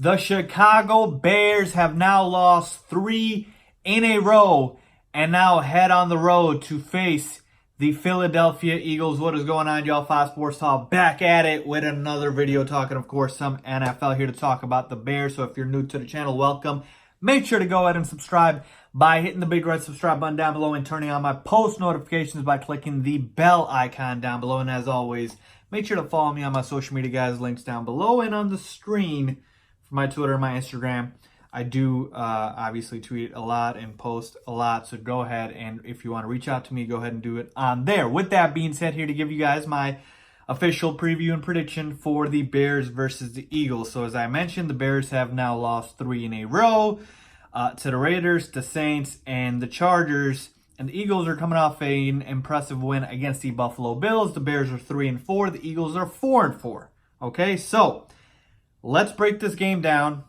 The Chicago Bears have now lost 3 in a row and now head on the road to face the Philadelphia Eagles. What is going on, y'all? Fox Sports Talk back at it with another video talking, of course, some NFL here to talk about the Bears. So if you're new to the channel, welcome. Make sure to go ahead and subscribe by hitting the big red subscribe button down below and turning on my post notifications by clicking the bell icon down below. And as always, make sure to follow me on my social media, guys. Links down below and on the screen for my Twitter and my Instagram. I do obviously tweet a lot and post a lot, so go ahead and if you want to reach out to me, go ahead and do it on there. With that being said, here to give you guys my official preview and prediction for the Bears versus the Eagles. So as I mentioned, the Bears have now lost 3 in a row to the Raiders, the Saints, and the Chargers. And the Eagles are coming off an impressive win against the Buffalo Bills. The Bears are 3-4. The Eagles are 4-4. Okay, so let's break this game down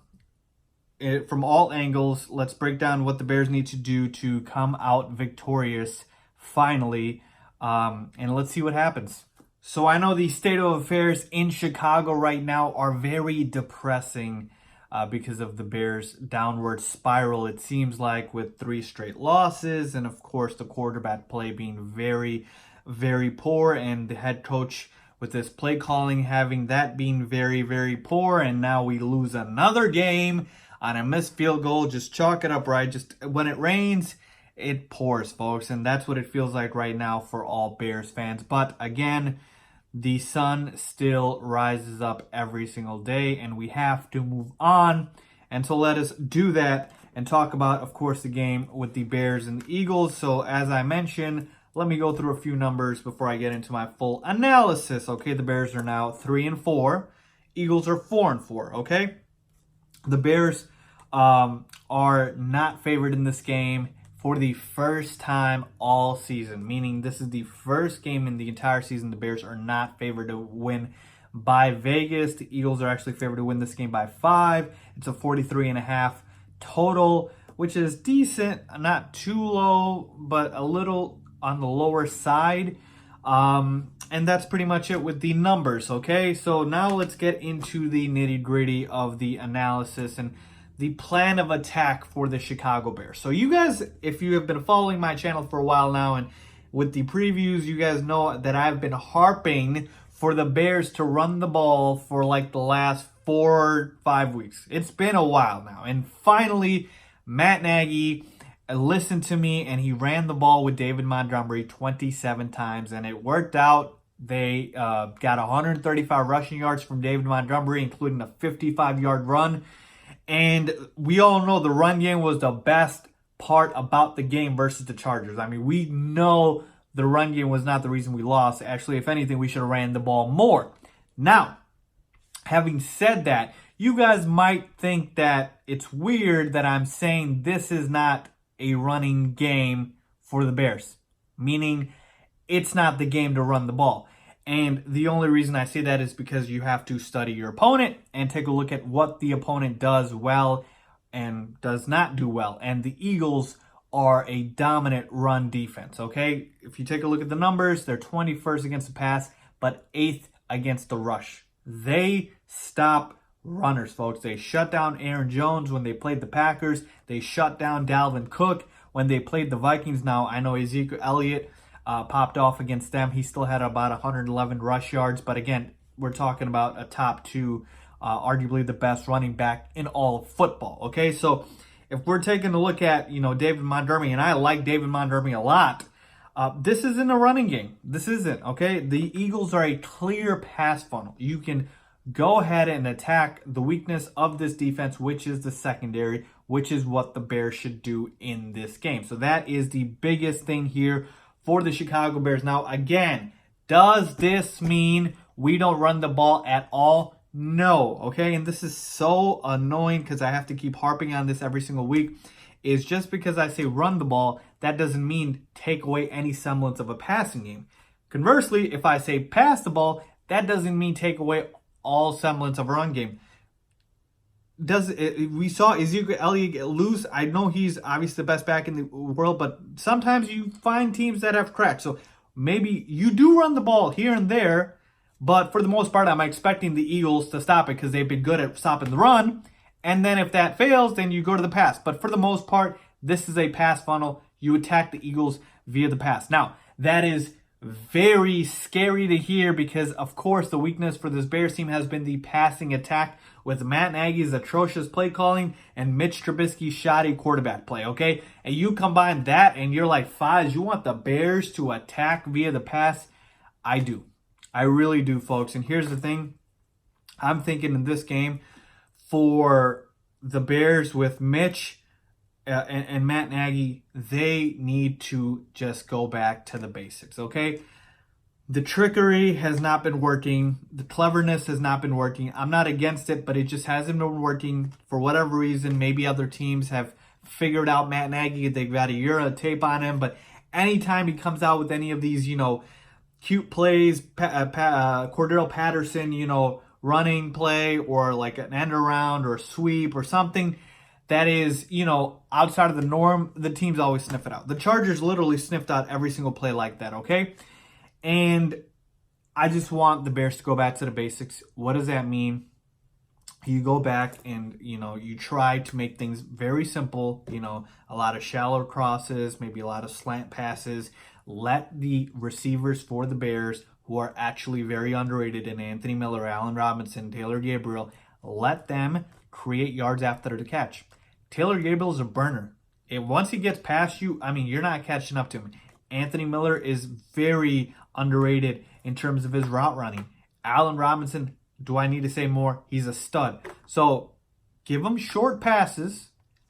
from all angles. Let's break down what the Bears need to do to come out victorious finally, and let's see what happens. So I know the state of affairs in Chicago right now are very depressing because of the Bears' downward spiral, it seems like, with 3 straight losses, and of course the quarterback play being very, very poor, and the head coach with this play calling having that being very, very poor, and now we lose another game on a missed field goal. Just chalk it up, right? Just when it rains, it pours, folks, and that's what it feels like right now for all Bears fans. But again, the sun still rises up every single day, and we have to move on. And so let us do that and talk about, of course, the game with the Bears and the Eagles. So as I mentioned, let me go through a few numbers before I get into my full analysis. Okay, the Bears are now 3-4. Eagles are 4-4, okay? The Bears are not favored in this game for the first time all season, meaning this is the first game in the entire season the Bears are not favored to win by Vegas. The Eagles are actually favored to win this game by 5. It's a 43.5 total, which is decent, not too low, but a little on the lower side. And that's pretty much it with the numbers, okay? So now let's get into the nitty-gritty of the analysis and the plan of attack for the Chicago Bears. So you guys, if you have been following my channel for a while now and with the previews, you guys know that I've been harping for the Bears to run the ball for like the last 4 or 5 weeks. It's been a while now. And finally, Matt Nagy listened to me and he ran the ball with David Montgomery 27 times and it worked out. They got 135 rushing yards from David Montgomery, including a 55-yard run. And we all know the run game was the best part about the game versus the Chargers. I mean, we know the run game was not the reason we lost. Actually, if anything, we should have ran the ball more. Now, having said that, you guys might think that it's weird that I'm saying this is not a running game for the Bears, meaning it's not the game to run the ball. And the only reason I say that is because you have to study your opponent and take a look at what the opponent does well and does not do well. And the Eagles are a dominant run defense, okay? If you take a look at the numbers, they're 21st against the pass, but 8th against the rush. They stop runners, folks. They shut down Aaron Jones when they played the Packers. They shut down Dalvin Cook when they played the Vikings. Now, I know Ezekiel Elliott popped off against them. He still had about 111 rush yards. But again, we're talking about a top 2, arguably the best running back in all of football. Okay, so if we're taking a look at, David Montgomery, and I like David Montgomery a lot, this isn't a running game. This isn't, okay? The Eagles are a clear pass funnel. You can go ahead and attack the weakness of this defense, which is the secondary, which is what the Bears should do in this game. So that is the biggest thing here for the Chicago Bears. Now, again, does this mean we don't run the ball at all? No, okay? And this is so annoying because I have to keep harping on this every single week. Is just because I say run the ball, that doesn't mean take away any semblance of a passing game. Conversely, if I say pass the ball, that doesn't mean take away all semblance of a run game. We saw Ezekiel Elliott get loose. I know he's obviously the best back in the world, but sometimes you find teams that have cracks. So maybe you do run the ball here and there, but for the most part, I'm expecting the Eagles to stop it because they've been good at stopping the run. And then if that fails, then you go to the pass. But for the most part, this is a pass funnel. You attack the Eagles via the pass. Now, that is very scary to hear because, of course, the weakness for this Bears team has been the passing attack with Matt Nagy's atrocious play calling and Mitch Trubisky's shoddy quarterback play, okay? And you combine that and you're like, Fives, you want the Bears to attack via the pass? I do. I really do, folks. And here's the thing. I'm thinking in this game for the Bears with Mitch and Matt Nagy, they need to just go back to the basics, okay? The trickery has not been working. The cleverness has not been working. I'm not against it, but it just hasn't been working for whatever reason. Maybe other teams have figured out Matt Nagy. They've got a year of tape on him, but anytime he comes out with any of these, cute plays, Cordero Patterson, running play or like an end around or a sweep or something that is, outside of the norm, the teams always sniff it out. The Chargers literally sniffed out every single play like that, okay? And I just want the Bears to go back to the basics. What does that mean? You go back and, you try to make things very simple, a lot of shallow crosses, maybe a lot of slant passes. Let the receivers for the Bears, who are actually very underrated in Anthony Miller, Allen Robinson, Taylor Gabriel, let them create yards after the catch. Taylor Gabriel is a burner. Once he gets past you, you're not catching up to him. Anthony Miller is very underrated in terms of his route running. Allen Robinson, do I need to say more? He's a stud. So give them short passes.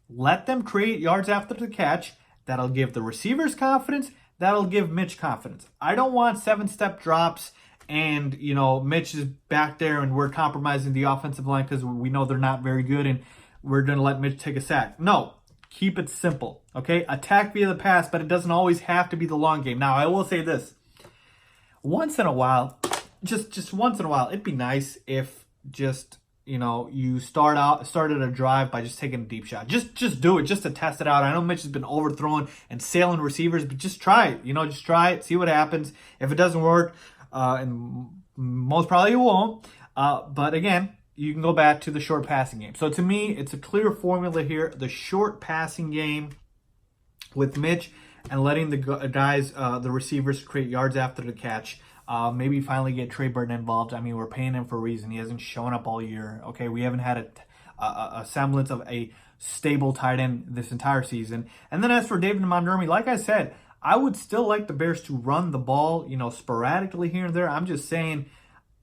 Let them create yards after the catch. That'll give the receivers confidence. That'll give Mitch confidence. I don't want 7-step drops and, Mitch is back there and we're compromising the offensive line because we know they're not very good and we're going to let Mitch take a sack. No, keep it simple, okay? Attack via the pass, but it doesn't always have to be the long game. Now, I will say this. Once in a while, just once in a while, it'd be nice if just, you started a drive by just taking a deep shot. Just do it, just to test it out. I know Mitch has been overthrown and sailing receivers, but just try it. Just try it, see what happens. If it doesn't work, and most probably it won't, but again, you can go back to the short passing game. So to me, it's a clear formula here. The short passing game with Mitch and letting the guys, the receivers, create yards after the catch. Maybe finally get Trey Burton involved. We're paying him for a reason. He hasn't shown up all year. Okay, we haven't had a semblance of a stable tight end this entire season. And then as for David Montgomery, like I said, I would still like the Bears to run the ball, sporadically here and there. I'm just saying,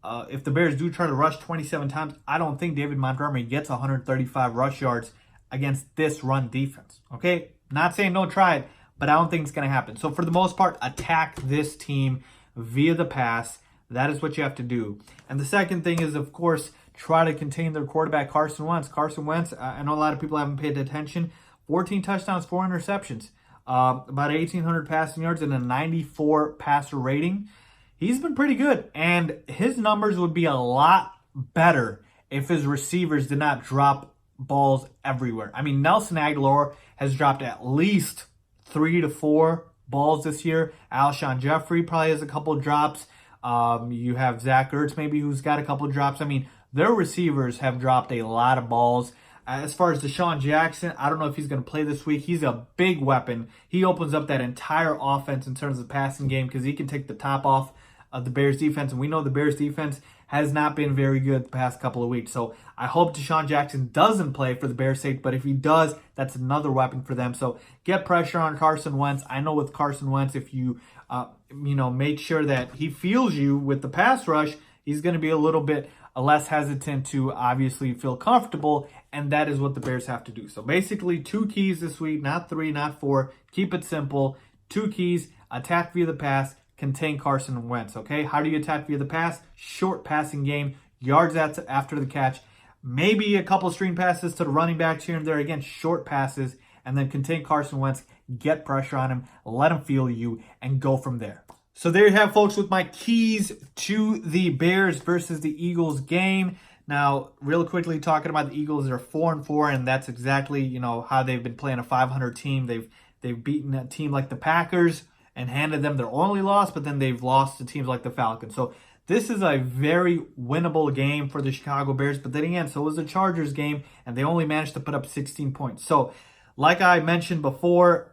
if the Bears do try to rush 27 times, I don't think David Montgomery gets 135 rush yards against this run defense. Okay, not saying don't try it, but I don't think it's going to happen. So for the most part, attack this team via the pass. That is what you have to do. And the second thing is, of course, try to contain their quarterback, Carson Wentz. Carson Wentz, I know a lot of people haven't paid attention. 14 touchdowns, 4 interceptions, about 1,800 passing yards, and a 94 passer rating. He's been pretty good, and his numbers would be a lot better if his receivers did not drop balls everywhere. Nelson Aguilar has dropped at least 3 to 4 balls this year. Alshon Jeffrey probably has a couple drops. You have Zach Ertz maybe who's got a couple drops. Their receivers have dropped a lot of balls. As far as Deshaun Jackson, I don't know if he's going to play this week. He's a big weapon. He opens up that entire offense in terms of the passing game because he can take the top off of the Bears defense. And we know the Bears defense has not been very good the past couple of weeks. So I hope Deshaun Jackson doesn't play for the Bears' sake. But if he does, that's another weapon for them. So get pressure on Carson Wentz. I know with Carson Wentz, if you, make sure that he feels you with the pass rush, he's going to be a little bit less hesitant to obviously feel comfortable, and that is what the Bears have to do. So basically 2 keys this week, not 3, not 4. Keep it simple. 2 keys, attack via the pass, contain Carson Wentz, okay? How do you attack via the pass? Short passing game, yards after the catch, maybe a couple screen passes to the running backs here and there. Again, short passes, and then contain Carson Wentz, get pressure on him, let him feel you, and go from there. So there you have, folks, with my keys to the Bears versus the Eagles game. Now, real quickly talking about the Eagles, they're 4-4, and that's exactly, how they've been playing a 500 team. They've beaten a team like the Packers and handed them their only loss, but then they've lost to teams like the Falcons. So This is a very winnable game for the Chicago Bears, but then again, so was the Chargers game, and they only managed to put up 16 points. So, like I mentioned before,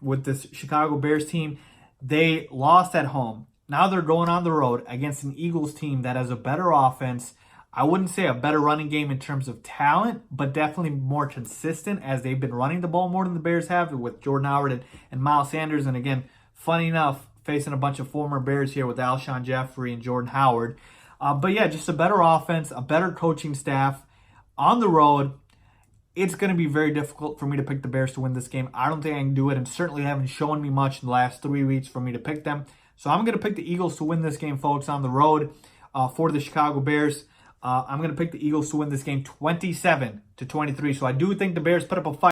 with this Chicago Bears team, they lost at home. Now they're going on the road against an Eagles team that has a better offense. I wouldn't say a better running game in terms of talent, but definitely more consistent as they've been running the ball more than the Bears have with Jordan Howard and Miles Sanders. And again, funny enough, facing a bunch of former Bears here with Alshon Jeffrey and Jordan Howard. But yeah, just a better offense, a better coaching staff on the road. It's going to be very difficult for me to pick the Bears to win this game. I don't think I can do it, and certainly haven't shown me much in the last 3 weeks for me to pick them. So I'm going to pick the Eagles to win this game, folks, on the road for the Chicago Bears. I'm going to pick the Eagles to win this game 27-23. So I do think the Bears put up a fight.